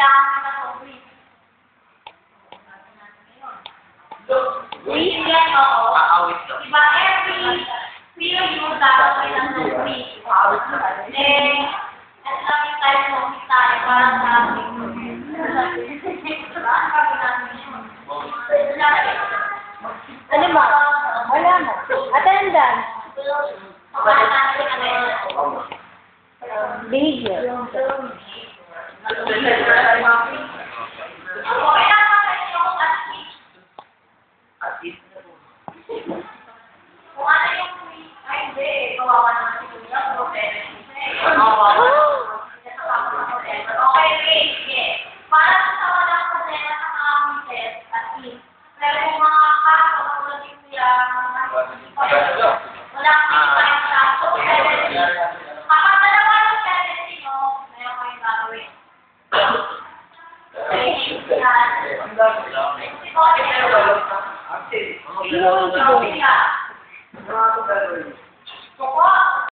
kailangan kita to quiz. Quiz yan, oo. Diba, every period mo dapat may lang ng quiz. Then, at lang yung tayo ng quiz tayo para sa ating Ano ba? Wala na. Attendance. Behavior. Kung ano yung ay hindi, kawawa naman si Kuya, pero okay, sige. Para sa walang problema sa mga mises at is, pero yung mga kaso, tulad yung Kuya, walang pinipayang kaso, kapag dalawa yung tendency mo, meron kayong gagawin. Okay, yan.